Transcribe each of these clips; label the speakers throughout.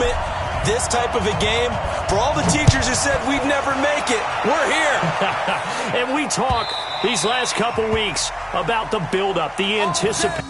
Speaker 1: moment, this type of a game, for all the teachers who said we'd never make it, we're here.
Speaker 2: And we talk these last couple weeks about the build-up, the anticipation.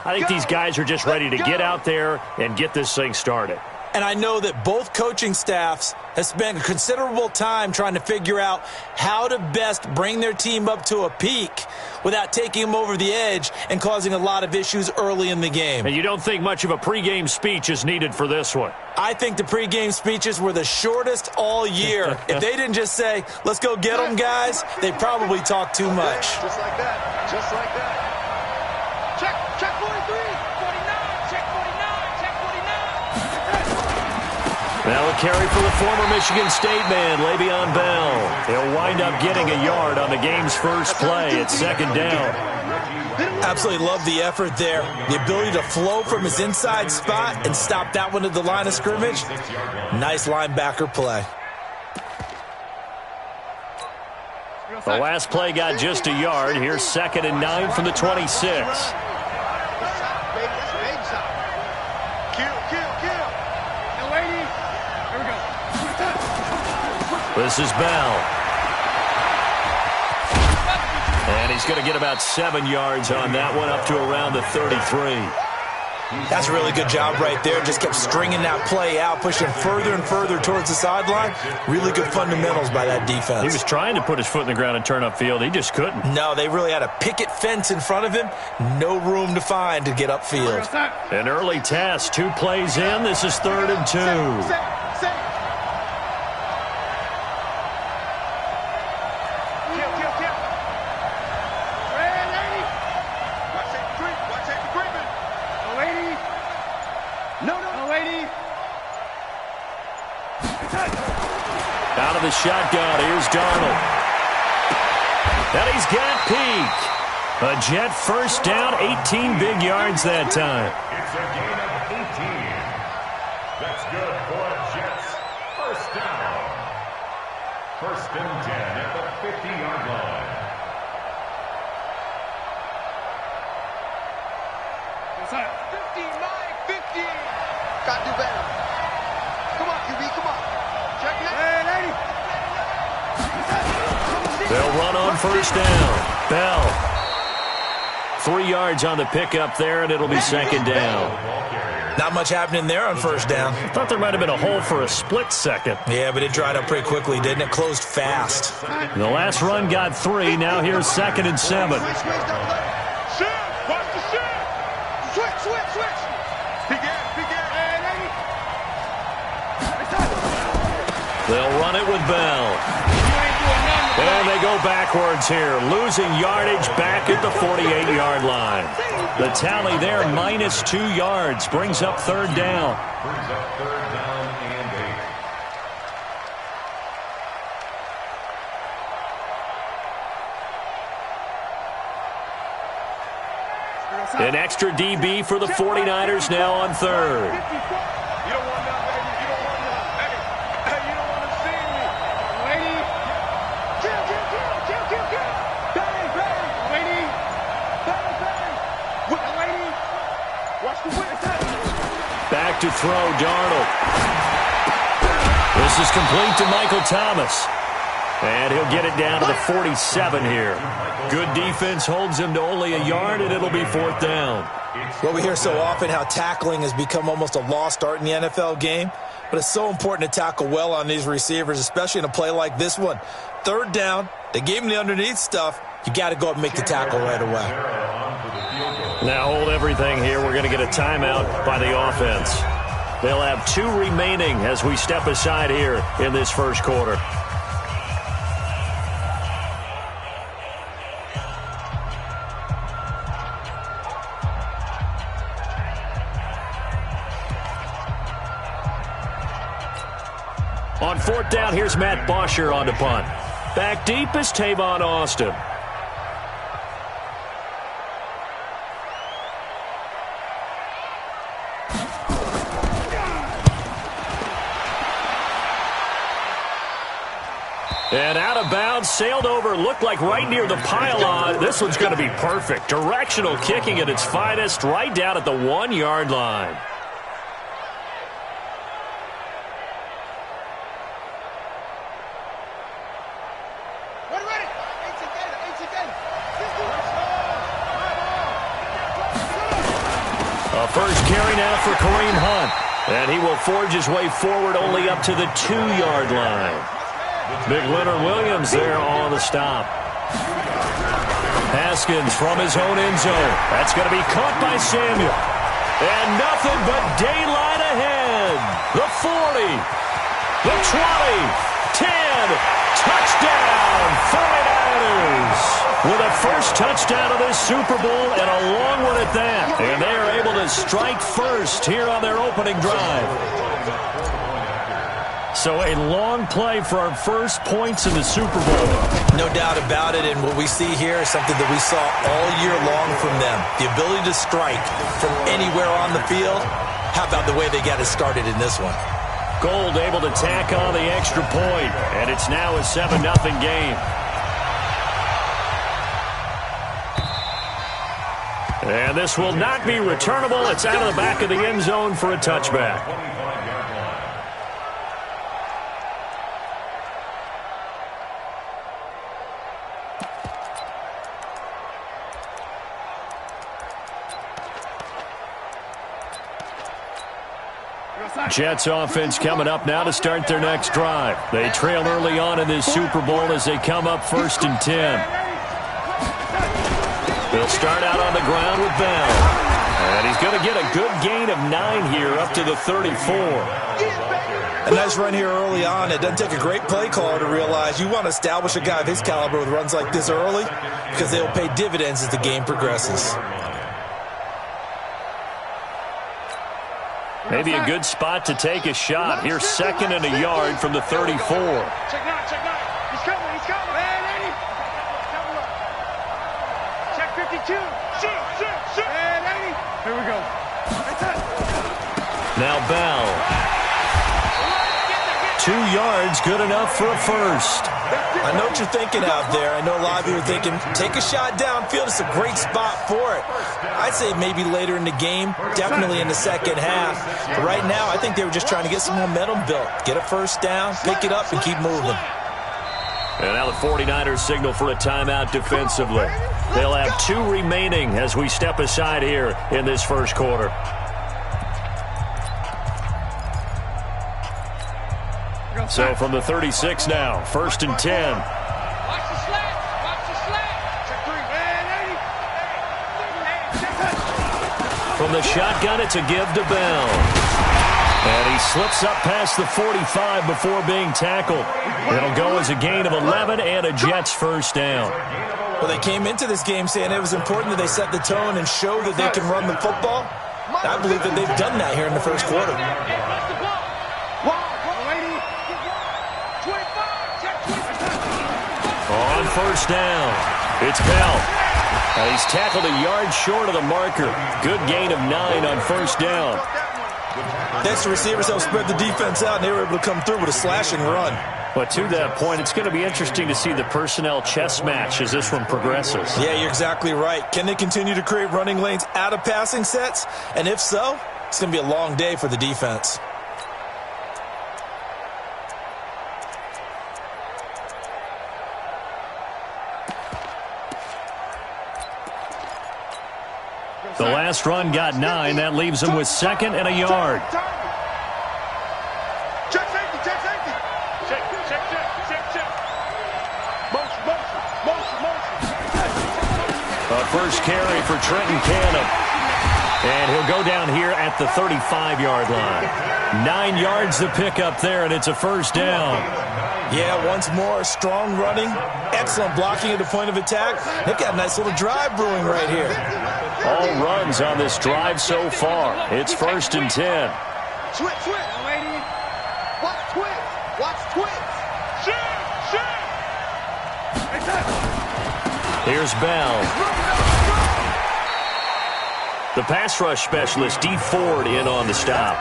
Speaker 2: I think these guys are just ready to get out there and get this thing started.
Speaker 1: And I know that both coaching staffs have spent considerable time trying to figure out how to best bring their team up to a peak without taking them over the edge and causing a lot of issues early in the game.
Speaker 2: And you don't think much of a pregame speech is needed for this one?
Speaker 1: I think the pregame speeches were the shortest all year. If they didn't just say, let's go get them, guys, they probably talked too much.
Speaker 3: Just like that. Just like that. Check 43, 49, check 49, check 49.
Speaker 2: Now a carry for the former Michigan State man, Le'Veon Bell. He'll wind up getting a yard on the game's first play at second down.
Speaker 1: Absolutely love the effort there. The ability to flow from his inside spot and stop that one at the line of scrimmage. Nice linebacker play.
Speaker 2: The last play got just a yard. Here's 2nd and 9 from the 26. This is Bell. And he's going to get about 7 yards on that one, up to around the 33.
Speaker 1: That's a really good job right there. Just kept stringing that play out, pushing further and further towards the sideline. Really good fundamentals by that defense.
Speaker 2: He was trying to put his foot in the ground and turn upfield. He just couldn't.
Speaker 1: No, they really had a picket fence in front of him. No room to find to get upfield.
Speaker 2: An early test. 2 plays in. This is 3rd and 2. Out of the shotgun, here's Darnold. And he's got Peak. A Jet first down, 18 big yards that time.
Speaker 4: It's a gain of 18. That's good for Jets. First down. 1st and 10 at the 50-yard line.
Speaker 3: It's like 59, 50. Got to do better. Come on, QB, come on. Check it. Hey, lady.
Speaker 2: They'll run on first down. Bell. 3 yards on the pickup there, and it'll be 2nd down.
Speaker 1: Not much happening there on first down.
Speaker 2: I thought there might have been a hole for a split second.
Speaker 1: Yeah, but it dried up pretty quickly, didn't it? Closed fast.
Speaker 2: The last run got 3. Now here's 2nd and 7.
Speaker 3: Switch, watch the shit. Switch. Peek in. Hey, lady.
Speaker 2: They'll run it with Bell. And they go backwards here, losing yardage back at the 48-yard line. The tally there, -2 yards, brings up 3rd down.
Speaker 4: Brings up 3rd down and
Speaker 2: 8. An extra DB for the 49ers now on 3rd.
Speaker 3: You don't want that, baby. You don't want that. Hey, you don't want to see me. Lady. Kill. Bang. Lady. Bang. Lady. Watch the whip.
Speaker 2: Back to throw, Darnold. This is complete to Michael Thomas. And he'll get it down to the 47 here. Good defense holds him to only a yard, and it'll be 4th down.
Speaker 1: Well, we hear so often how tackling has become almost a lost art in the NFL game, but it's so important to tackle well on these receivers, especially in a play like this one. 3rd down, they gave him the underneath stuff. You got to go up and make the tackle right away.
Speaker 2: Now hold everything here. We're going to get a timeout by the offense. They'll have 2 remaining as we step aside here in this first quarter. On 4th down, here's Matt Bosher on the punt. Back deep is Tavon Austin. And out of bounds, sailed over, looked like right near the pylon. This one's going to be perfect. Directional kicking at its finest, right down at the 1-yard line. A first carry now for Kareem Hunt. And he will forge his way forward only up to the 2-yard line. Big Leonard Williams there on the stop. Haskins from his own end zone. That's going to be caught by Samuel. And nothing but daylight ahead. The 40, the 20, 10, touchdown, 49ers. With a first touchdown of this Super Bowl and a long one at that. And they are able to strike first here on their opening drive. So a long play for our first points in the Super Bowl.
Speaker 1: No doubt about it, and what we see here is something that we saw all year long from them. The ability to strike from anywhere on the field. How about the way they got it started in this one?
Speaker 2: Gold able to tack on the extra point, and it's now a 7-0 game. And this will not be returnable. It's out of the back of the end zone for a touchback. Jets offense coming up now to start their next drive. They trail early on in this Super Bowl as they come up 1st and 10. They'll start out on the ground with Bell. And he's going to get a good gain of 9 here up to the 34.
Speaker 1: A nice run here early on. It doesn't take a great play caller to realize you want to establish a guy of his caliber with runs like this early because they will pay dividends as the game progresses.
Speaker 2: Maybe a good spot to take a shot. Here's 2nd and a yard from the 34.
Speaker 3: Check now, check now. He's coming, he's coming. Man, Eddie. Check 52. Shoot. Man, Eddie. Here we go.
Speaker 2: Now Bell. 2 yards, good enough for a first.
Speaker 1: I know what you're thinking out there. I know a lot of you are thinking, take a shot downfield. It's a great spot for it. I'd say maybe later in the game, definitely in the second half. But right now, I think they were just trying to get some momentum built. Get a first down, pick it up, and keep moving.
Speaker 2: And now the 49ers signal for a timeout defensively. They'll have 2 remaining as we step aside here in this first quarter. So from the 36 now, 1st and 10.
Speaker 3: Watch the slant. Watch the slant. Check 3. Man, Eddie.
Speaker 2: From the shotgun, it's a give to Bell. And he slips up past the 45 before being tackled. It'll go as a gain of 11 and a Jets first down.
Speaker 1: Well, they came into this game saying it was important that they set the tone and show that they can run the football. I believe that they've done that here in the first quarter.
Speaker 2: On first down, it's Bell. And he's tackled a yard short of the marker. Good gain of 9 on first down.
Speaker 1: Thanks to receivers helped spread the defense out, and they were able to come through with a slashing run.
Speaker 2: But to that point, it's going to be interesting to see the personnel chess match as this one progresses.
Speaker 1: Yeah, you're exactly right. Can they continue to create running lanes out of passing sets? And if so, it's going to be a long day for the defense.
Speaker 2: The last run got 9. That leaves him with 2nd and a yard.
Speaker 3: Check safety, check safety. Check. Motion.
Speaker 2: A first carry for Trenton Cannon. And he'll go down here at the 35-yard line. 9 yards to pick up there, and it's a first down.
Speaker 1: Yeah, once more, strong running, excellent blocking at the point of attack. They've got a nice little drive brewing right here.
Speaker 2: All runs on this drive so far. It's 1st and 10.
Speaker 3: Switch. Watch twitch. Shoot.
Speaker 2: Here's Bell. The pass rush specialist, D. Ford, in on the stop.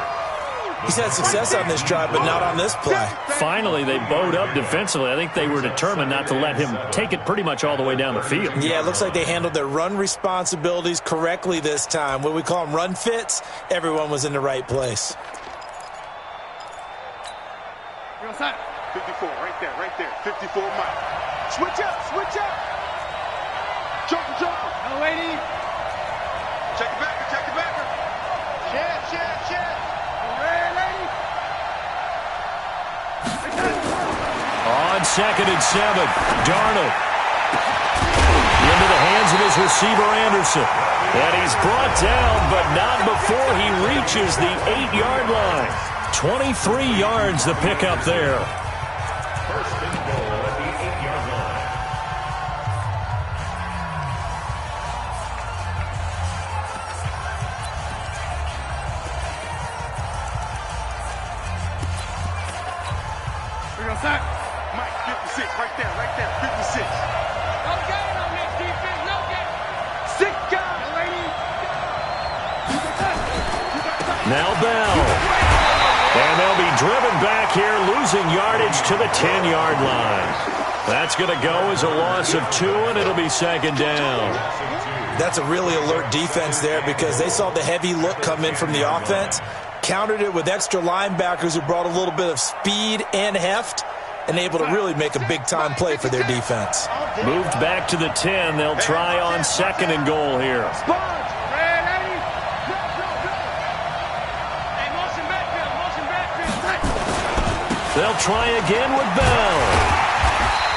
Speaker 1: He's had success on this drive, but not on this play.
Speaker 2: Finally, they bowed up defensively. I think they were determined not to let him take it pretty much all the way down the field.
Speaker 1: Yeah, it looks like they handled their run responsibilities correctly this time. What we call them run fits, everyone was in the right place.
Speaker 3: 54, right there. 54, Mike. Switch up. Joker. No, lady. Check it back. Shit.
Speaker 2: On 2nd and 7, Darnold. Into the hands of his receiver, Anderson. And he's brought down, but not before he reaches the 8-yard line. 23 yards to pick up there.
Speaker 4: First and goal at the 8-yard line.
Speaker 3: Mike, 56, right there, 56. No gain on this defense, no gain. 6 guys, lady.
Speaker 2: Now Bell. And they'll be driven back here, losing yardage to the 10-yard line. That's going to go as a loss of 2, and it'll be 2nd down.
Speaker 1: That's a really alert defense there because they saw the heavy look come in from the offense, countered it with extra linebackers who brought a little bit of speed and heft, and able to really make a big-time play for their defense.
Speaker 2: Moved back to the 10. They'll try on 2nd and goal here. They'll try again with Bell.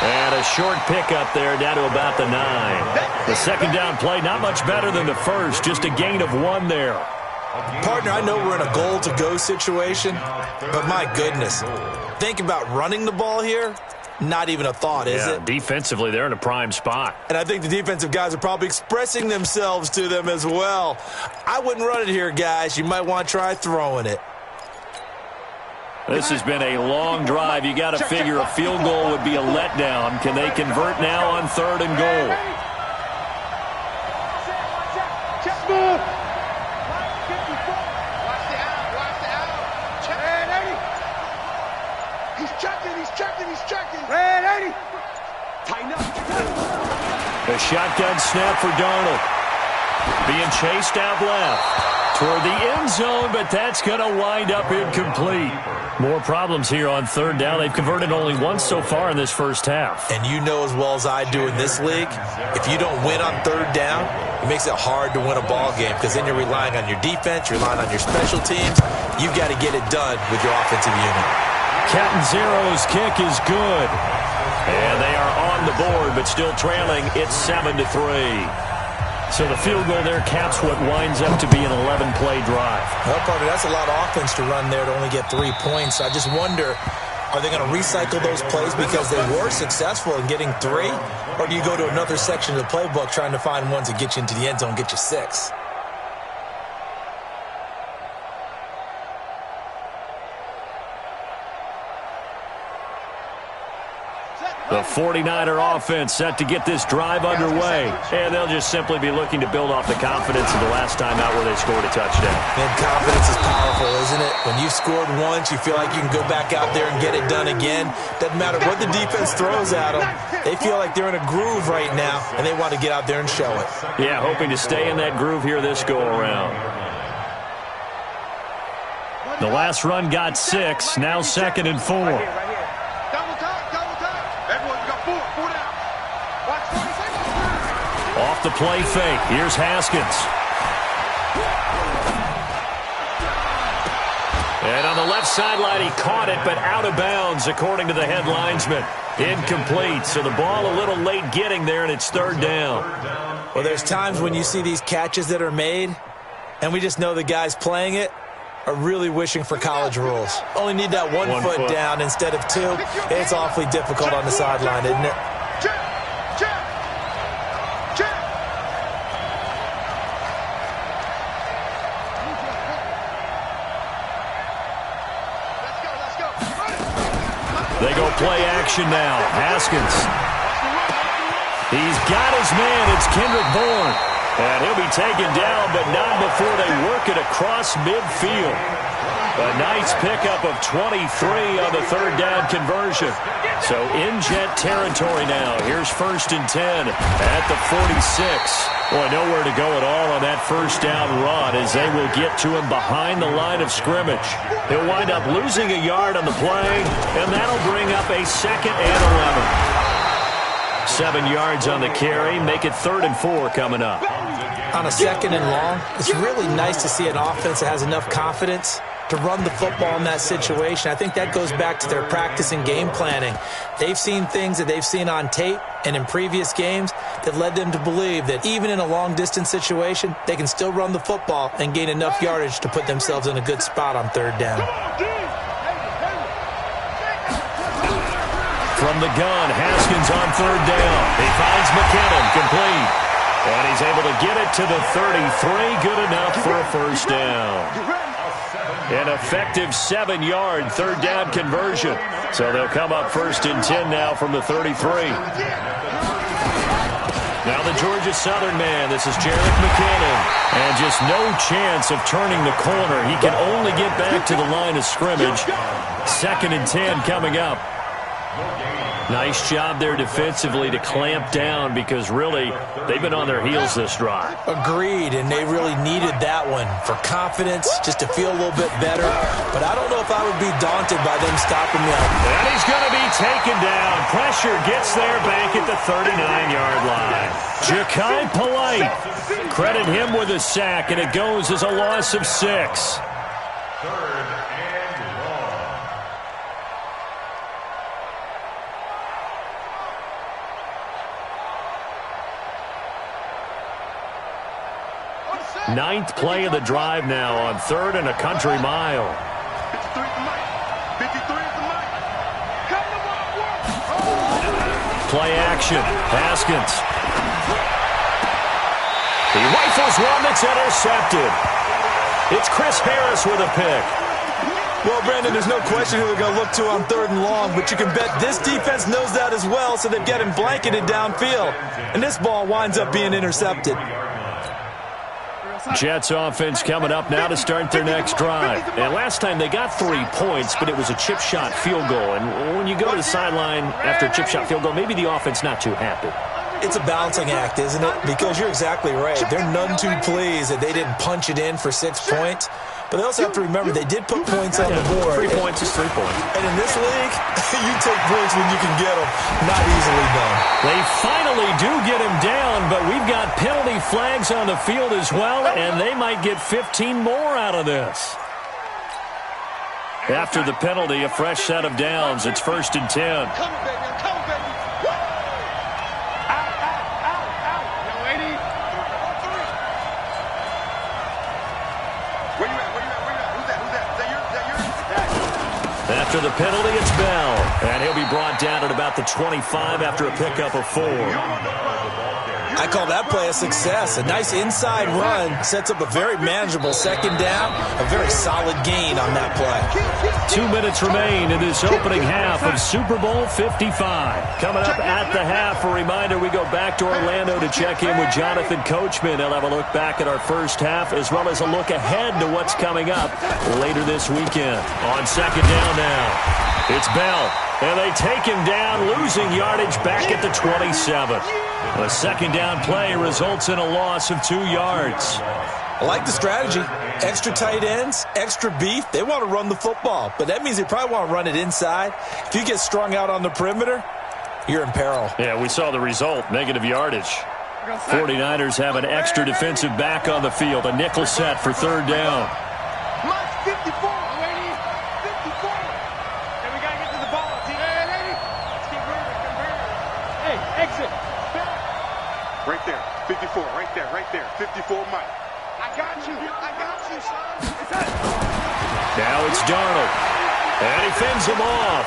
Speaker 2: And a short pickup there down to about the 9. The 2nd down play, not much better than the first, just a gain of 1 there.
Speaker 1: Partner, I know we're in a goal-to-go situation, but my goodness, think about running the ball here. Not even a thought, is it?
Speaker 2: Defensively, they're in a prime spot.
Speaker 1: And I think the defensive guys are probably expressing themselves to them as well. I wouldn't run it here, guys. You might want to try throwing it.
Speaker 2: This has been a long drive. You got to figure a field goal would be a letdown. Can they convert now on 3rd and goal?
Speaker 3: He's checking. Red 80. Tighten up.
Speaker 2: A shotgun snap for Darnold. Being chased out left toward the end zone, but that's going to wind up incomplete. More problems here on 3rd down. They've converted only once so far in this first half.
Speaker 1: And you know as well as I do in this league, if you don't win on 3rd down, it makes it hard to win a ball game because then you're relying on your defense, you're relying on your special teams. You've got to get it done with your offensive unit.
Speaker 2: Captain Zero's kick is good. And they are on the board, but still trailing. It's 7-3. So the field goal there caps what winds up to be an 11-play drive.
Speaker 1: Well, partner, that's a lot of offense to run there to only get 3 points. I just wonder, are they going to recycle those plays because they were successful in getting 3? Or do you go to another section of the playbook trying to find ones that get you into the end zone, get you 6?
Speaker 2: The 49er offense set to get this drive underway. And they'll just simply be looking to build off the confidence of the last time out where they scored a touchdown.
Speaker 1: And confidence is powerful, isn't it? When you've scored once, you feel like you can go back out there and get it done again. Doesn't matter what the defense throws at them. They feel like they're in a groove right now, and they want to get out there and show it.
Speaker 2: Yeah, hoping to stay in that groove here this go-around. The last run got 6, now 2nd and 4.
Speaker 3: Watch 46.
Speaker 2: Off the play fake. Here's Haskins. And on the left sideline, he caught it, but out of bounds, according to the head linesman. Incomplete, so the ball a little late getting there, and it's third down.
Speaker 1: Well, there's times when you see these catches that are made, and we just know the guys playing it are really wishing for college rules. Only need that one foot down instead of two. It's awfully difficult on the sideline, isn't it?
Speaker 2: They go play action now. Haskins. He's got his man. It's Kendrick Bourne. And he'll be taken down, but not before they work it across midfield. A nice pickup of 23 on the third down conversion. So in Jet territory now. Here's 1st and 10 at the 46. Boy, nowhere to go at all on that first down run as they will get to him behind the line of scrimmage. He'll wind up losing a yard on the play, and that'll bring up a 2nd and 11. 7 yards on the carry. Make it 3rd and 4 coming up.
Speaker 1: On a 2nd and long, it's really nice to see an offense that has enough confidence to run the football in that situation. I think that goes back to their practice and game planning. They've seen things that they've seen on tape and in previous games that led them to believe that even in a long-distance situation, they can still run the football and gain enough yardage to put themselves in a good spot on 3rd down.
Speaker 2: From the gun, Haskins on 3rd down. He finds McKinnon, complete. And he's able to get it to the 33, good enough for a 1st down. An effective 7-yard 3rd down conversion. So they'll come up 1st and 10 now from the 33. Now the Georgia Southern man, this is Jerick McKinnon. And just no chance of turning the corner. He can only get back to the line of scrimmage. 2nd and 10 coming up. Nice job there defensively to clamp down because really they've been on their heels this drive.
Speaker 1: Agreed, and they really needed that one for confidence, just to feel a little bit better. But I don't know if I would be daunted by them stopping them.
Speaker 2: And he's going to be taken down. Pressure gets there back at the 39-yard line. Ja'Kai Polite. Credit him with a sack, and it goes as a loss of 6. Ninth play of the drive now on 3rd and a country mile.
Speaker 3: 53 is the mic. 53 is the mic.
Speaker 2: Play action. Haskins. He rifles one that's intercepted. It's Chris Harris with a pick.
Speaker 1: Well, Brandon, there's no question who they're going to look to on 3rd and long, but you can bet this defense knows that as well, so they've got him blanketed downfield. And this ball winds up being intercepted.
Speaker 2: Jets offense coming up now to start their next drive. And last time they got 3 points, but it was a chip shot field goal. And when you go to the sideline after a chip shot field goal, maybe the offense not too happy.
Speaker 1: It's a balancing act, isn't it? Because you're exactly right. They're none too pleased that they didn't punch it in for 6 points. But they also have to remember they did put points on the board.
Speaker 2: 3 points is 3 points.
Speaker 1: And in this league, you take points when you can get them. Not easily done.
Speaker 2: They finally do get him down, but we've got penalty flags on the field as well, and they might get 15 more out of this. After the penalty, a fresh set of downs. It's 1st and 10.
Speaker 3: I'm coming, baby. I'm coming, baby.
Speaker 2: After the penalty, it's Bell. And he'll be brought down at about the 25 after a pickup of 4.
Speaker 1: I call that play a success. A nice inside run sets up a very manageable 2nd down. A very solid gain on that play.
Speaker 2: 2 minutes remain in this opening half of Super Bowl 55. Coming up at the half, a reminder, we go back to Orlando to check in with Jonathan Coachman. He'll have a look back at our first half as well as a look ahead to what's coming up later this weekend. On 2nd down now, it's Bell. And they take him down, losing yardage back at the 27. A 2nd down play results in a loss of 2 yards.
Speaker 1: I like the strategy. Extra tight ends, extra beef. They want to run the football, but that means they probably want to run it inside. If you get strung out on the perimeter, you're in peril.
Speaker 2: Yeah, we saw the result, negative yardage. 49ers have an extra defensive back on the field. A nickel set for third down.
Speaker 3: March 54, lady. 54. And we got to get to the ball, team. Hey, lady. Let's get moving. Hey, exit. Right there. 54. Right there. Right there. 54, Mike. I got you. I got you, son.
Speaker 2: Now it's Darnold. And he fends him off.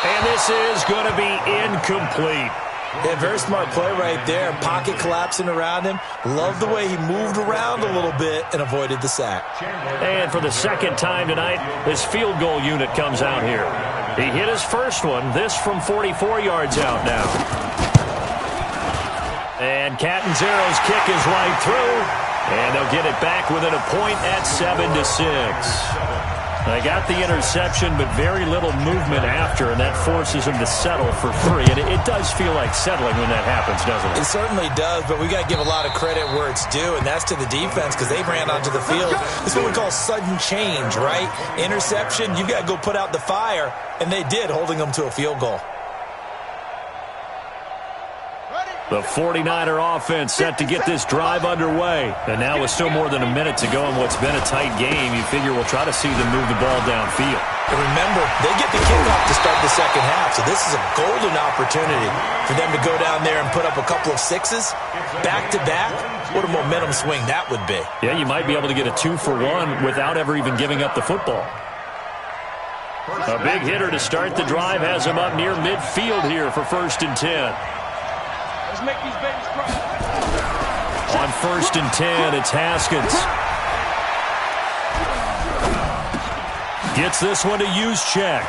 Speaker 2: And this is going to be incomplete.
Speaker 1: Yeah, very smart play right there. Pocket collapsing around him. Love the way he moved around a little bit and avoided the sack.
Speaker 2: And for the second time tonight, his field goal unit comes out here. He hit his first one, this from 44 yards out now. And Catanzaro's kick is right through. And they'll get it back within a point at 7-6. They got the interception, but very little movement after, and that forces him to settle for 3. And it does feel like settling when that happens, doesn't it?
Speaker 1: It certainly does, but we got to give a lot of credit where it's due, and that's to the defense because they ran onto the field. This is what we call sudden change, right? Interception, you got to go put out the fire, and they did, holding them to a field goal.
Speaker 2: The 49er offense set to get this drive underway. And now with still more than a minute to go in what's been a tight game, you figure we'll try to see them move the ball downfield.
Speaker 1: And remember, they get the kickoff to start the second half, so this is a golden opportunity for them to go down there and put up a couple of sixes back-to-back. What a momentum swing that would be.
Speaker 2: Yeah, you might be able to get a 2-for-1 without ever even giving up the football. A big hitter to start the drive has him up near midfield here for 1st and 10.
Speaker 3: Let's make these babies cry.
Speaker 2: On 1st and 10, it's Haskins. Gets this one to Juszczyk.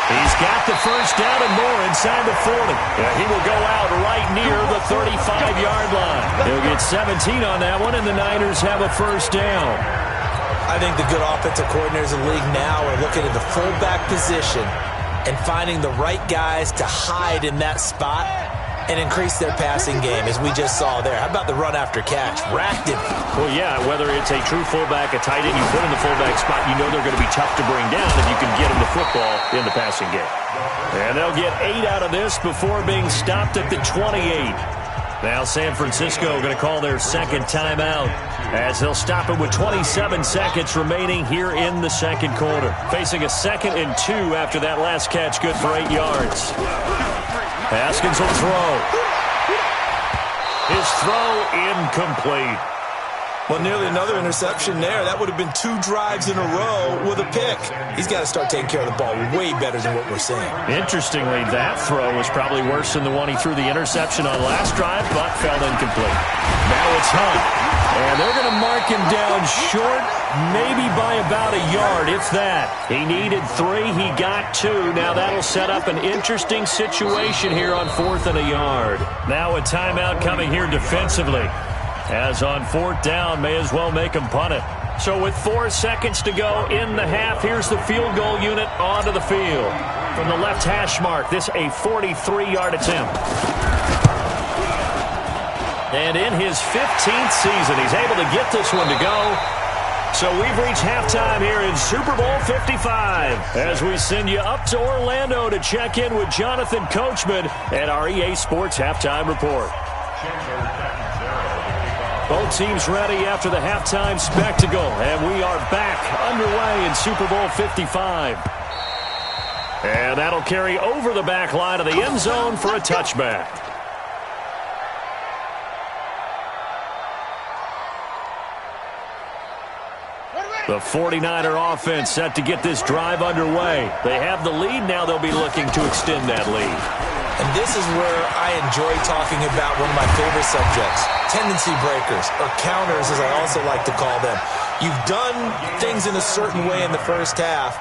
Speaker 2: He's got the first down and more inside the 40. Yeah, he will go out right near the 35-yard line. He'll get 17 on that one, and the Niners have a first down.
Speaker 1: I think the good offensive coordinators in the league now are looking at the fullback position and finding the right guys to hide in that spot and increase their passing game, as we just saw there. How about the run after catch? Racked him.
Speaker 2: Well, yeah, whether it's a true fullback, a tight end you put in the fullback spot, you know they're going to be tough to bring down if you can get them the football in the passing game. And they'll get 8 out of this before being stopped at the 28. Now San Francisco going to call their second timeout as they'll stop it with 27 seconds remaining here in the second quarter. Facing a 2nd and 2 after that last catch, good for 8 yards. Haskins will throw. His throw incomplete.
Speaker 1: Well, nearly another interception there. That would have been 2 drives in a row with a pick. He's got to start taking care of the ball way better than what we're seeing.
Speaker 2: Interestingly, that throw was probably worse than the one he threw the interception on last drive, but fell incomplete. Now it's Hunt. And they're going to mark him down short, maybe by about a yard, if that. He needed 3. He got 2. Now that'll set up an interesting situation here on 4th and a yard. Now a timeout coming here defensively. As on 4th down, may as well make him punt it. So with 4 seconds to go in the half, here's the field goal unit onto the field. From the left hash mark, this a 43-yard attempt. And in his 15th season, he's able to get this one to go. So we've reached halftime here in Super Bowl 55 as we send you up to Orlando to check in with Jonathan Coachman at our EA Sports Halftime Report. Both teams ready after the halftime spectacle, and we are back underway in Super Bowl 55. And that'll carry over the back line of the end zone for a touchback. The 49er offense set to get this drive underway. They have the lead now. They'll be looking to extend that lead.
Speaker 1: And this is where I enjoy talking about one of my favorite subjects, tendency breakers, or counters as I also like to call them. You've done things in a certain way in the first half,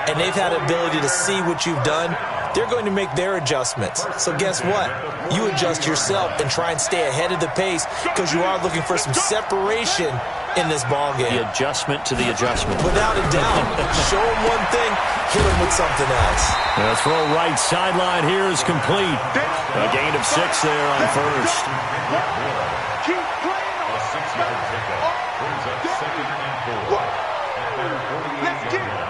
Speaker 1: and they've had the ability to see what you've done. They're going to make their adjustments. So guess what? You adjust yourself and try and stay ahead of the pace because you are looking for some separation in this ball game.
Speaker 2: The adjustment to the adjustment.
Speaker 1: Without a doubt. Show them one thing, hit them with something else.
Speaker 2: The throw right sideline here is complete. A gain of 6 there on 1st.
Speaker 3: Keep playing on.
Speaker 4: 6-yard pickup brings up 2nd and 4.
Speaker 3: Let's get it.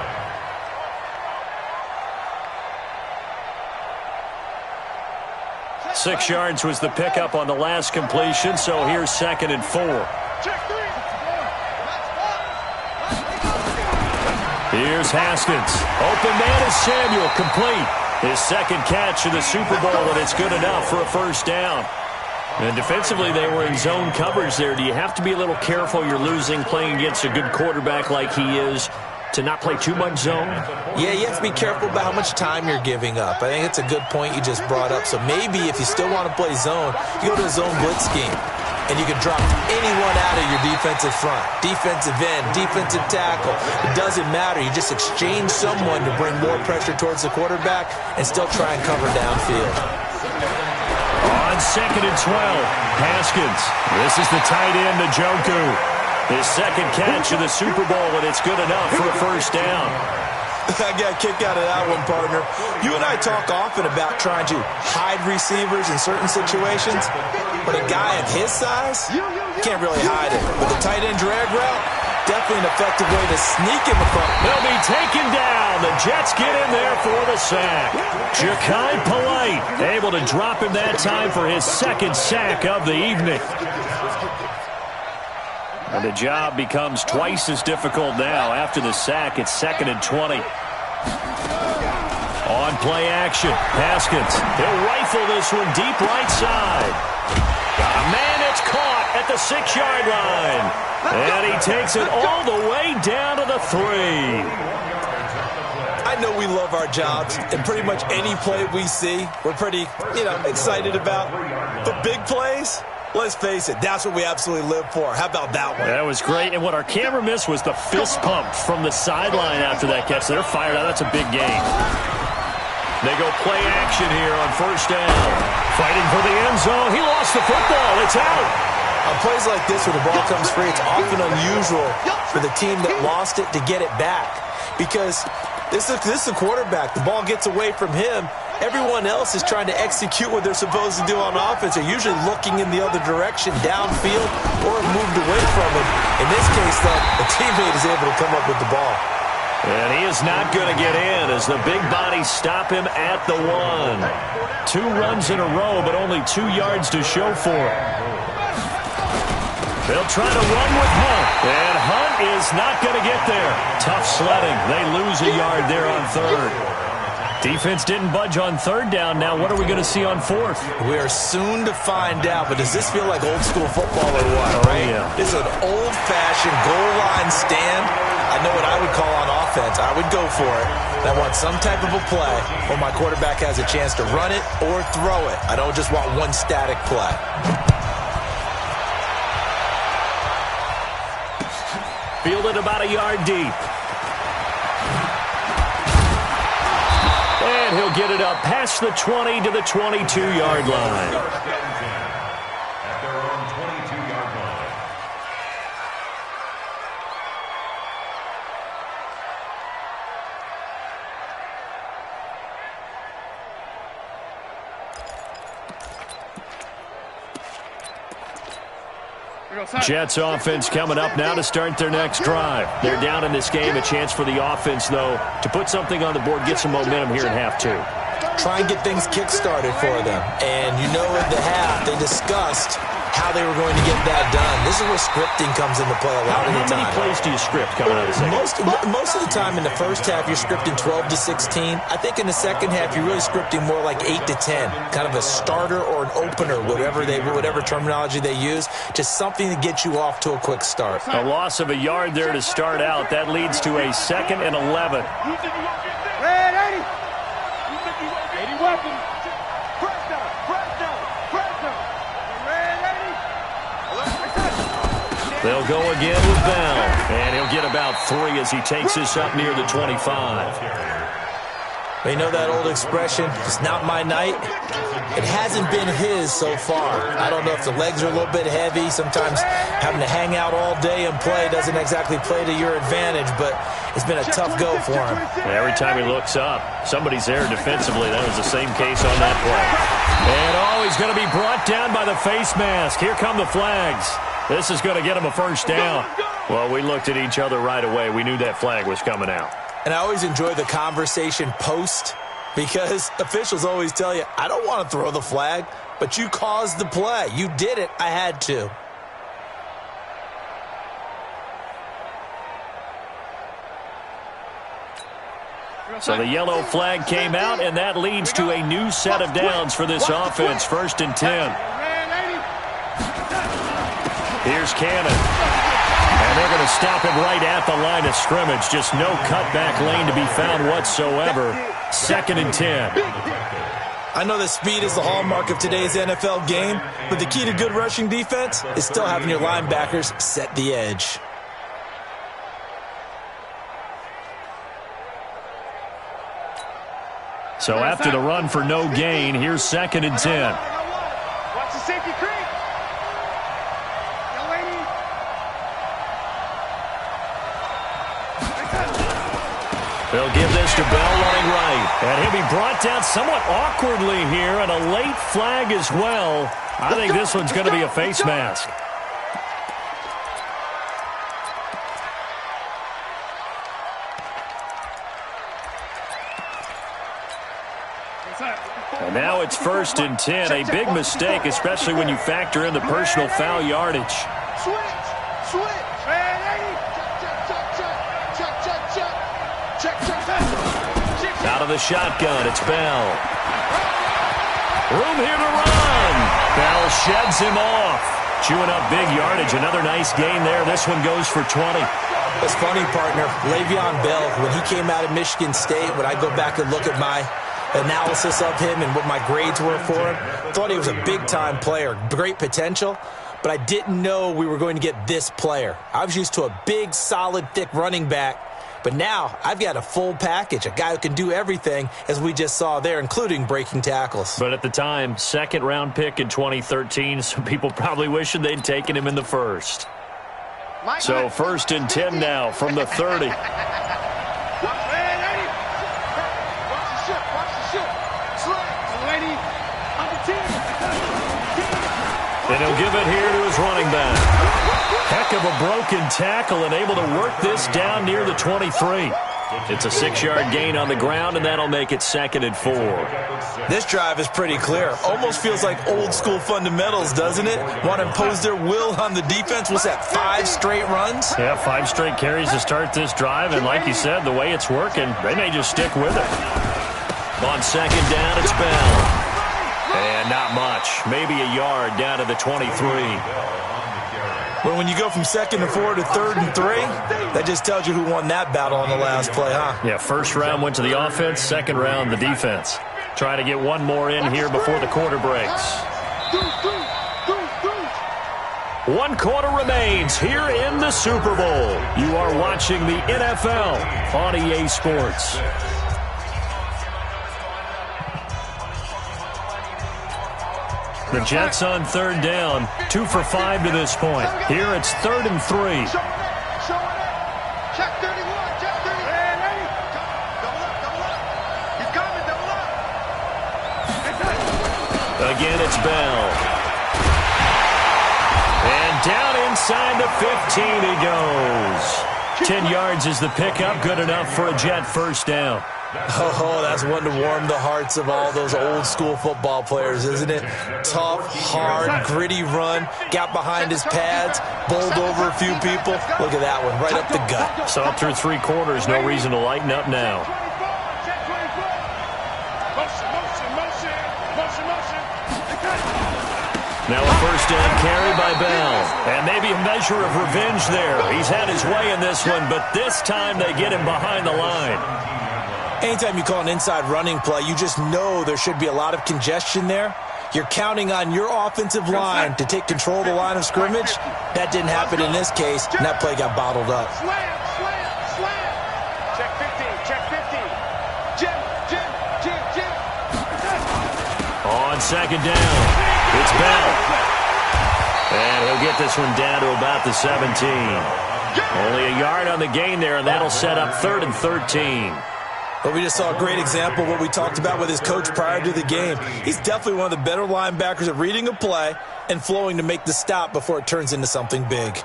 Speaker 2: 6 yards was the pickup on the last completion, so here's 2nd and 4. Here's Haskins. Open man is Samuel, complete. His 2nd catch of the Super Bowl, and it's good enough for a first down. And defensively, they were in zone coverage there. Do you have to be a little careful? You're losing playing against a good quarterback like he is to not play too much zone?
Speaker 1: Yeah, you have to be careful about how much time you're giving up. I think it's a good point you just brought up. So maybe if you still want to play zone, you go to a zone blitz scheme. And you can drop anyone out of your defensive front, defensive end, defensive tackle. It doesn't matter. You just exchange someone to bring more pressure towards the quarterback and still try and cover downfield.
Speaker 2: On 2nd and 12, Haskins. This is the tight end, Njoku. His 2nd catch of the Super Bowl, and it's good enough for a first down.
Speaker 1: I got a kick out of that one, partner. You and I talk often about trying to hide receivers in certain situations, but a guy of his size can't really hide it. With the tight end drag route, definitely an effective way to sneak him across.
Speaker 2: They'll be taken down. The Jets get in there for the sack. Ja'Kai Polite able to drop him that time for his 2nd sack of the evening. And the job becomes twice as difficult now. After the sack, it's 2nd and 20. On play action, Haskins. He'll rifle this one deep right side. Man, it's caught at the 6-yard line. And he takes it all the way down to the 3.
Speaker 1: I know we love our jobs, and pretty much any play we see, we're pretty, excited about. But big plays, let's face it, that's what we absolutely live for. How about that one?
Speaker 2: That was great, and what our camera missed was the fist pump from the sideline after that catch. They're fired out. That's a big gain. They go play action here on first down. Fighting for the end zone. He lost the football. It's out.
Speaker 1: On plays like this where the ball comes free, it's often unusual for the team that lost it to get it back. Because this is a quarterback. The ball gets away from him. Everyone else is trying to execute what they're supposed to do on offense. They're usually looking in the other direction, downfield, or have moved away from him. In this case, though, the teammate is able to come up with the ball.
Speaker 2: And he is not going to get in as the big bodies stop him at the 1. 2 runs in a row, but only 2 yards to show for it. They'll try to run with Hunt. And Hunt is not going to get there. Tough sledding. They lose a yard there on 3rd. Defense didn't budge on 3rd down. Now what are we going to see on 4th?
Speaker 1: We are soon to find out, but does this feel like old school football or what, right?
Speaker 2: Yeah.
Speaker 1: This is an old-fashioned goal line stand. I know what I would call on offense. I would go for it. I want some type of a play where my quarterback has a chance to run it or throw it. I don't just want one static play.
Speaker 2: Fielded about a yard deep. And he'll get it up past the 20 to the 22-yard line.
Speaker 4: At their own 22-yard line.
Speaker 2: Jets offense coming up now to start their next drive. They're down in this game. A chance for the offense, though, to put something on the board, get some momentum here in half 2.
Speaker 1: Try and get things kick-started for them. And in the half, they discussed how they were going to get that done. This is where scripting comes into play a lot of the time.
Speaker 2: How many plays do you script coming out of the second?
Speaker 1: Most of the time in the first half, you're scripting 12 to 16. I think in the second half, you're really scripting more like 8 to 10. Kind of a starter or an opener, whatever terminology they use. Just something to get you off to a quick start.
Speaker 2: A loss of a yard there to start out. That leads to a 2nd and 11.
Speaker 3: Red 80. 80 weapons. Press down. Red 80.
Speaker 2: They'll go again with Bell. And he'll get about 3 as he takes this up near the 25.
Speaker 1: You know that old expression, it's not my night? It hasn't been his so far. I don't know if the legs are a little bit heavy. Sometimes having to hang out all day and play doesn't exactly play to your advantage, but it's been a tough go for him.
Speaker 2: Every time he looks up, somebody's there defensively. That was the same case on that play. And he's going to be brought down by the face mask. Here come the flags. This is going to get him a first down. Well, we looked at each other right away. We knew that flag was coming out.
Speaker 1: And I always enjoy the conversation post because officials always tell you, I don't want to throw the flag. but you caused the play. You did it. I had to.
Speaker 2: So the yellow flag came out, and that leads to a new set of downs for this offense. 1st and 10. Here's Cannon. And they're going to stop him right at the line of scrimmage. Just no cutback lane to be found whatsoever. 2nd and 10.
Speaker 1: I know that speed is the hallmark of today's NFL game, but the key to good rushing defense is still having your linebackers set the edge.
Speaker 2: So after the run for no gain, here's 2nd and 10.
Speaker 3: Watch the safety creep. Young lady.
Speaker 2: They'll give this to Bell running right. And he'll be brought down somewhat awkwardly here, and a late flag as well. I think this one's going to be a face mask. And now it's 1st and 10. A big mistake, especially when you factor in the personal foul yardage.
Speaker 3: Switch. Check.
Speaker 2: Out of the shotgun, it's Bell. Room here to run. Bell sheds him off. Chewing up big yardage. Another nice gain there. This one goes for 20.
Speaker 1: It's funny, partner. Le'Veon Bell, when he came out of Michigan State, when I go back and look at my analysis of him and what my grades were for him, thought he was a big-time player, great potential, but I didn't know we were going to get this player. I was used to a big, solid, thick running back, but now I've got a full package, a guy who can do everything, as we just saw there, including breaking tackles.
Speaker 2: But at the time, 2nd-round pick in 2013, some people probably wishing they'd taken him in the 1st. So 1st and 10 now from the 30. And he'll give it here to his running back. Heck of a broken tackle and able to work this down near the 23. It's a 6-yard gain on the ground, and that'll make it 2nd and 4.
Speaker 1: This drive is pretty clear. Almost feels like old-school fundamentals, doesn't it? Want to impose their will on the defense. What's that, 5 straight runs?
Speaker 2: Yeah, 5 straight carries to start this drive, and like you said, the way it's working, they may just stick with it. On 2nd down, it's Bell. And not much. Maybe a yard down to the 23.
Speaker 1: But when you go from 2nd and 4 to 3rd and 3, that just tells you who won that battle on the last play, huh?
Speaker 2: Yeah, 1st round went to the offense, 2nd round the defense. Trying to get one more in here before the quarter breaks. 1 quarter remains here in the Super Bowl. You are watching the NFL on EA Sports. The Jets on 3rd down, 2 for 5 to this point. Here it's 3rd and 3.
Speaker 3: Check 31, check 30. Double up. He's coming, double up.
Speaker 2: Again, it's Bell. And down inside the 15 he goes. 10 yards is the pickup, good enough for a Jet 1st down.
Speaker 1: Oh, that's one to warm the hearts of all those old-school football players, isn't it? Tough, hard, gritty run, got behind his pads, bowled over a few people. Look at that one, right up the gut.
Speaker 2: Saw through 3 quarters, no reason to lighten up now. Now a 1st down carry by Bell. And maybe a measure of revenge there. He's had his way in this one, but this time they get him behind the line.
Speaker 1: Anytime you call an inside running play, you just know there should be a lot of congestion there. You're counting on your offensive line to take control of the line of scrimmage. That didn't happen in this case, and that play got bottled up.
Speaker 3: Slam. Check 15. Jim.
Speaker 2: On 2nd down, it's Bell. And he'll get this one down to about the 17. Only a yard on the gain there, and that'll set up 3rd and 13.
Speaker 1: But we just saw a great example of what we talked about with his coach prior to the game. He's definitely one of the better linebackers at reading a play and flowing to make the stop before it turns into something big.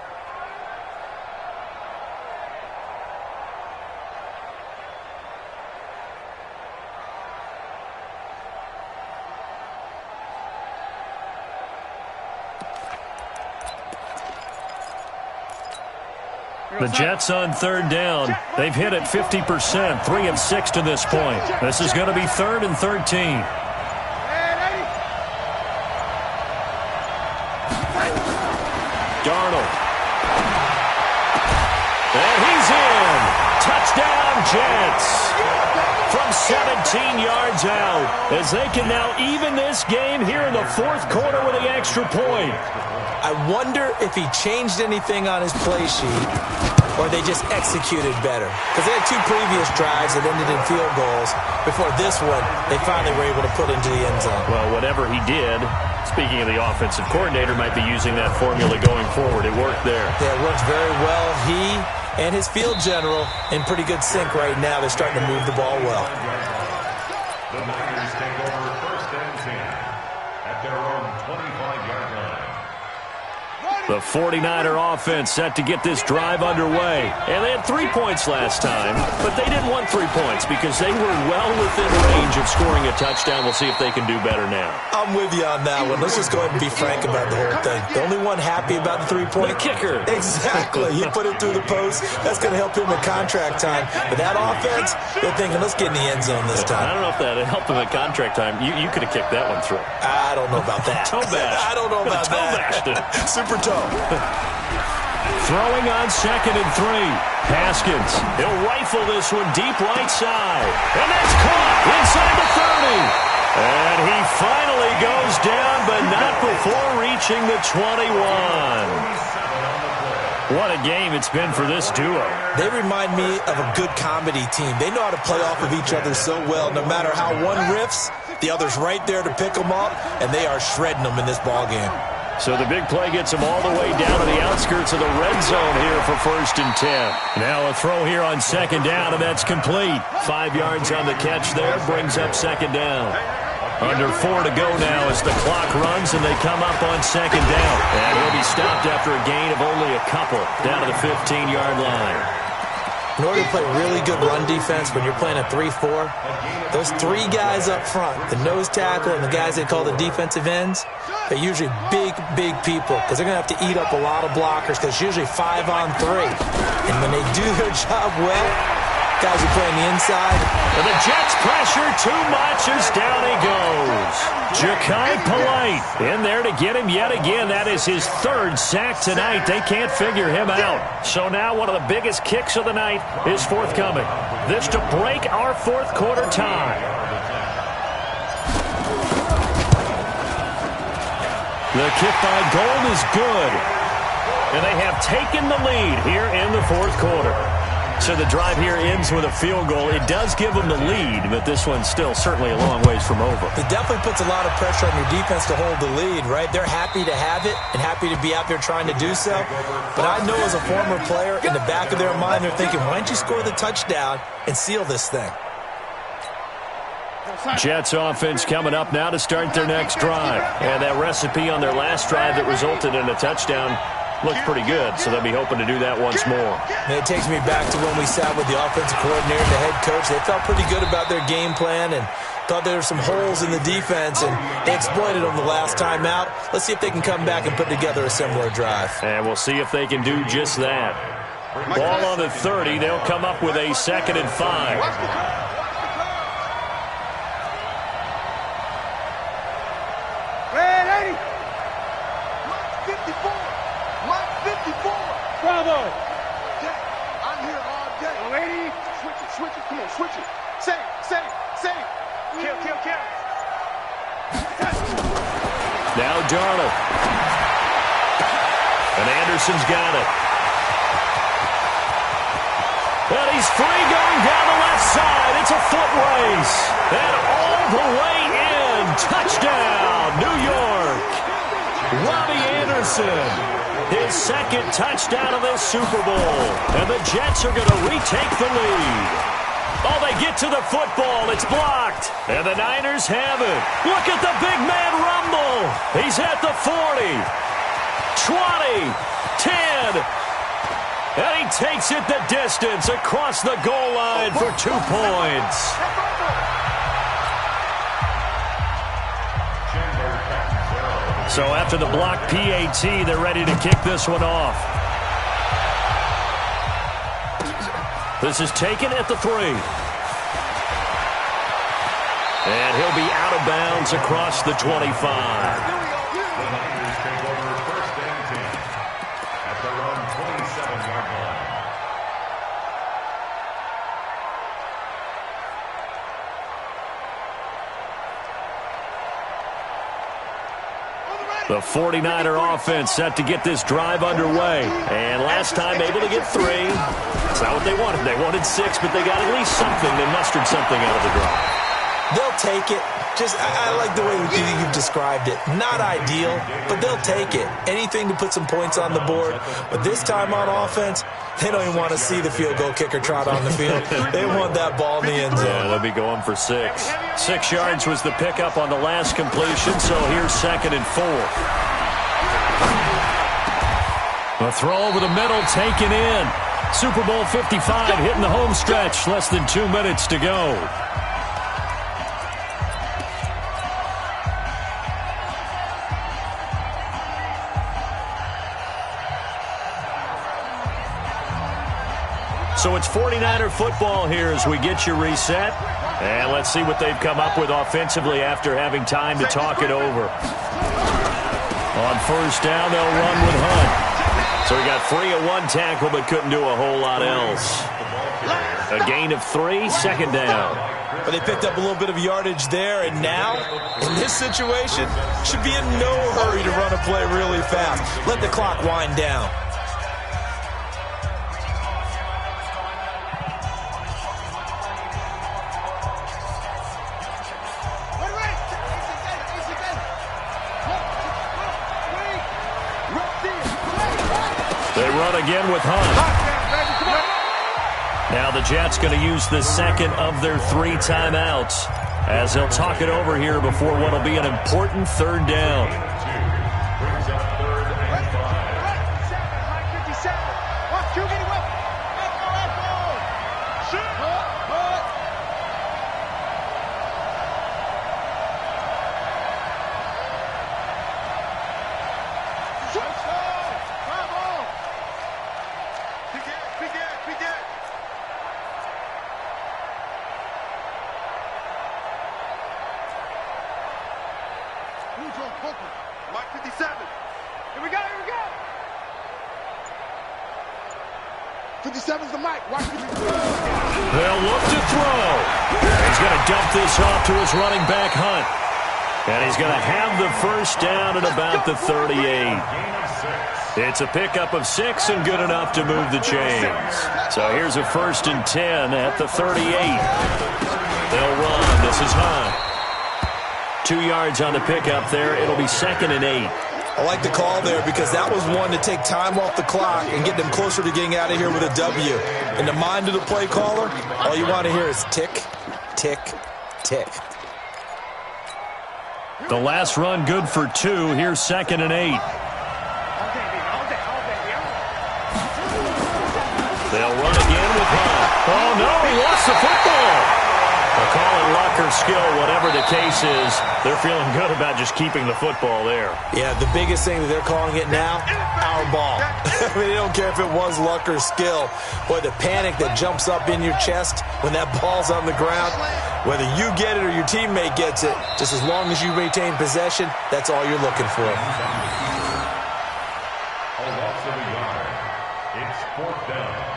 Speaker 2: The Jets on third down. They've hit it 50%, 3 of 6 to this point. This is going to be 3rd and 13. Darnold. And he's in. Touchdown, Jets. From 17 yards out, as they can now even this game here in the 4th quarter with the extra point.
Speaker 1: I wonder if he changed anything on his play sheet or they just executed better. Because they had 2 previous drives that ended in field goals. Before this one, they finally were able to put into the end zone.
Speaker 2: Well, whatever he did, speaking of the offensive coordinator, might be using that formula going forward. It worked there.
Speaker 1: Yeah, it worked very well. He and his field general in pretty good sync right now. They're starting to move the ball well.
Speaker 4: The Niners take over 1st and 10 at their own 25-yard line.
Speaker 2: The 49er offense set to get this drive underway. And they had 3 points last time, but they didn't want 3 points because they were well within range of scoring a touchdown. We'll see if they can do better now.
Speaker 1: I'm with you on that one. Let's just go ahead and be frank about the whole thing. The only one happy about the 3-point
Speaker 2: the kicker.
Speaker 1: Exactly. He put it through the post. That's going to help him at contract time. But that offense, they're thinking, let's get in the end zone this time.
Speaker 2: I don't know if that helped him at contract time. You could have kicked that one through.
Speaker 1: I don't know about that.
Speaker 2: Toe bash.
Speaker 1: I don't know about that. Super toe.
Speaker 2: Throwing on 2nd and 3. Haskins. He'll rifle this one deep right side. And that's caught inside the 30. And he finally goes down, but not before reaching the 21. What a game it's been for this duo.
Speaker 1: They remind me of a good comedy team. They know how to play off of each other so well. No matter how one riffs, the other's right there to pick them up, and they are shredding them in this ball game.
Speaker 2: So the big play gets him all the way down to the outskirts of the red zone here for 1st and 10. Now a throw here on 2nd down, and that's complete. 5 yards on the catch there, brings up 2nd down. Under 4 to go now as the clock runs, and they come up on 2nd down. And he'll be stopped after a gain of only a couple down to the 15-yard line.
Speaker 1: In order to play really good run defense when you're playing a 3-4, those 3 guys up front, the nose tackle and the guys they call the defensive ends, they're usually big, big people because they're going to have to eat up a lot of blockers because it's usually 5 on 3. And when they do their job well, guys are playing the inside.
Speaker 2: And the Jets pressure too much as down he goes. Ja'Kai Polite in there to get him yet again. That is his 3rd sack tonight. They can't figure him out. So now one of the biggest kicks of the night is forthcoming. This to break our 4th quarter tie. The kick by Gold is good. And they have taken the lead here in the 4th quarter. So the drive here ends with a field goal. It does give them the lead, but this one's still certainly a long ways from over.
Speaker 1: It definitely puts a lot of pressure on your defense to hold the lead, right? They're happy to have it and happy to be out there trying to do so. But I know as a former player, in the back of their mind, they're thinking, why don't you score the touchdown and seal this thing?
Speaker 2: Jets offense coming up now to start their next drive. And that recipe on their last drive that resulted in a touchdown looked pretty good, so they'll be hoping to do that once more.
Speaker 1: And it takes me back to when we sat with the offensive coordinator and the head coach. They felt pretty good about their game plan and thought there were some holes in the defense, and they exploited them the last time out. Let's see if they can come back and put together a similar drive.
Speaker 2: And we'll see if they can do just that. Ball on the 30. They'll come up with a 2nd and 5.
Speaker 3: Bravo! I'm here all day. Lady, switch it, come on, switch it. Say it. Kill.
Speaker 2: Now Darnold. And Anderson's got it. And he's free going down the left side. It's a foot race. And all the way in. Touchdown, New York. Robbie Anderson. His 2nd touchdown of this Super Bowl. And the Jets are going to retake the lead. Oh, they get to the football. It's blocked. And the Niners have it. Look at the big man rumble. He's at the 40, 20, 10. And he takes it the distance across the goal line for 2 points. So after the block PAT, they're ready to kick this one off. This is taken at the 3. And he'll be out of bounds across the 25. The 49er offense set to get this drive underway. And last time able to get 3. That's not what they wanted. They wanted 6, but they got at least something. They mustered something out of the drive.
Speaker 1: They'll take it. I like the way you've described it. Not ideal, but they'll take it. Anything to put some points on the board. But this time on offense, they don't even want to see the field goal kicker trot on the field. They want that ball in the end zone.
Speaker 2: Yeah, they'll be going for 6. 6 yards was the pickup on the last completion, so here's 2nd and 4. A throw over the middle, taken in. Super Bowl 55 hitting the home stretch. Less than 2 minutes to go. So it's 49er football here as we get you reset. And let's see what they've come up with offensively after having time to talk it over. On first down, they'll run with Hunt. So he got free of 1 tackle but couldn't do a whole lot else. A gain of 3, 2nd down.
Speaker 1: But they picked up a little bit of yardage there, and now, in this situation, should be in no hurry to run a play really fast. Let the clock wind down.
Speaker 2: They run again with Hunt. Now the Jets going to use the 2nd of their 3 timeouts as they'll talk it over here before what will be an important 3rd down.
Speaker 3: Mike 57. Here we go, here we go. 57's the mic. Watch it.
Speaker 2: They'll look to throw. He's going to dump this off to his running back, Hunt. And he's going to have the first down at about the 38. It's a pickup of 6 and good enough to move the chains. So here's a 1st and 10 at the 38. They'll run. This is Hunt. 2 yards on the pickup there. It'll be 2nd and 8.
Speaker 1: I like the call there because that was one to take time off the clock and get them closer to getting out of here with a W. In the mind of the play caller, all you want to hear is tick, tick, tick.
Speaker 2: The last run good for 2. Here's 2nd and 8. They'll run again with Hunt. Oh, no, he lost the football. They'll call it luck or skill, whatever the case is. They're feeling good about just keeping the football there.
Speaker 1: Yeah, the biggest thing that they're calling it now, our ball. I mean, they don't care if it was luck or skill. Boy, the panic that jumps up in your chest when that ball's on the ground, whether you get it or your teammate gets it, just as long as you maintain possession, that's all you're looking for.
Speaker 4: A loss of a yard. It's 4th down.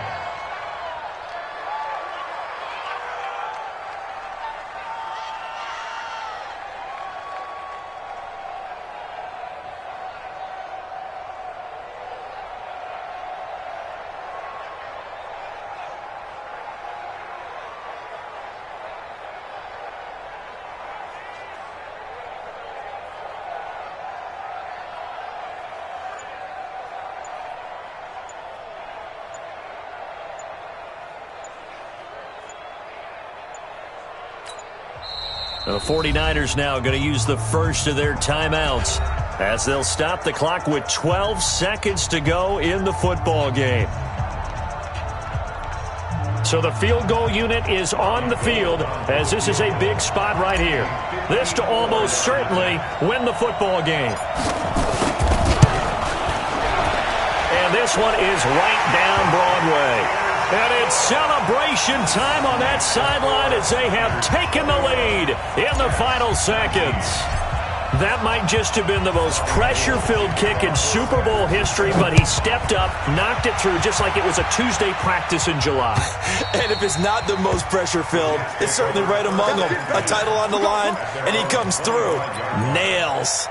Speaker 2: The 49ers now going to use the first of their timeouts as they'll stop the clock with 12 seconds to go in the football game. So the field goal unit is on the field as this is a big spot right here. This to almost certainly win the football game. And this one is right down Broadway. And it's celebration time on that sideline as they have taken the lead in the final seconds. That might just have been the most pressure-filled kick in Super Bowl history, but he stepped up, knocked it through just like it was a Tuesday practice in July.
Speaker 1: And if it's not the most pressure-filled, it's certainly right among them. A title on the line, and he comes through. Nails.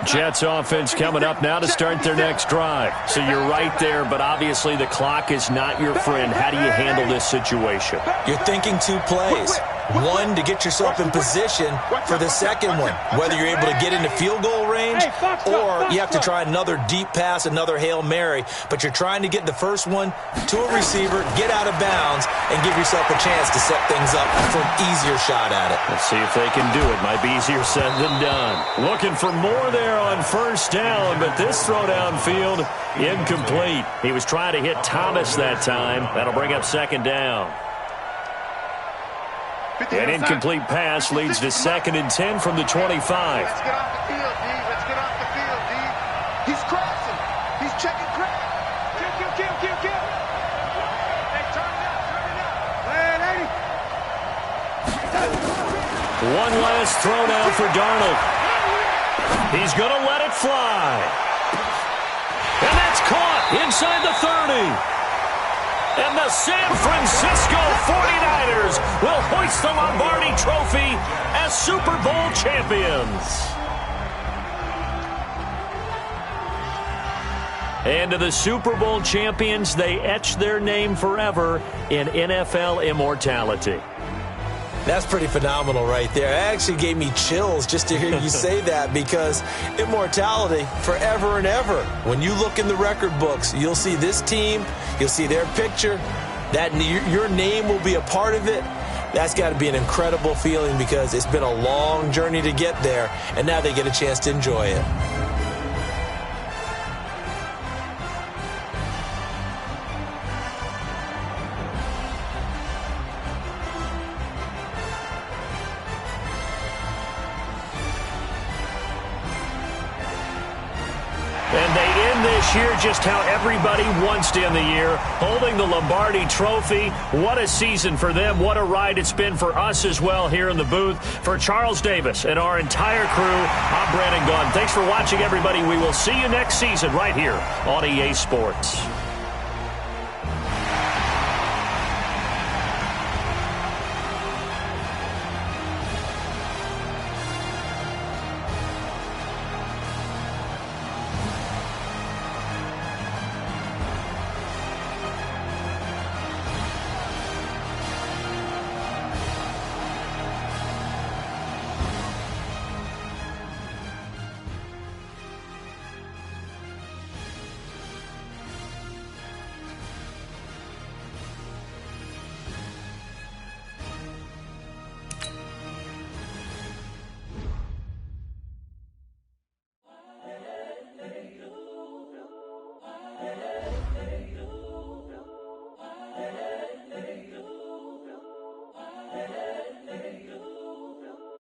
Speaker 2: Jets offense coming up now to start their next drive. So you're right there, but obviously the clock is not your friend. How do you handle this situation?
Speaker 1: You're thinking 2 plays. One, to get yourself in position for the second one, whether you're able to get into field goal range or you have to try another deep pass, another Hail Mary. But you're trying to get the first one to a receiver, get out of bounds, and give yourself a chance to set things up for an easier shot at it.
Speaker 2: Let's see if they can do it. Might be easier said than done. Looking for more there on first down, but this throw downfield, incomplete. He was trying to hit Thomas that time. That'll bring up second down. An incomplete pass leads to 2nd and 10 from the 25.
Speaker 3: Let's get off the field, D. Let's get off the field, D. He's crossing. He's checking crack. Kill. Hey, turn it up. Hey, 80.
Speaker 2: One last throw now for Darnold. He's going to let it fly. And that's caught inside the 30. And the San Francisco 49ers will hoist the Lombardi Trophy as Super Bowl champions. And to the Super Bowl champions, they etch their name forever in NFL immortality.
Speaker 1: That's pretty phenomenal right there. It actually gave me chills just to hear you say that, because immortality forever and ever. When you look in the record books, you'll see this team, you'll see their picture, that your name will be a part of it. That's got to be an incredible feeling, because it's been a long journey to get there, and now they get a chance to enjoy it.
Speaker 2: And they end this year just how everybody wants to end the year, holding the Lombardi Trophy. What a season for them. What a ride it's been for us as well here in the booth. For Charles Davis and our entire crew, I'm Brandon Gunn. Thanks for watching, everybody. We will see you next season right here on EA Sports.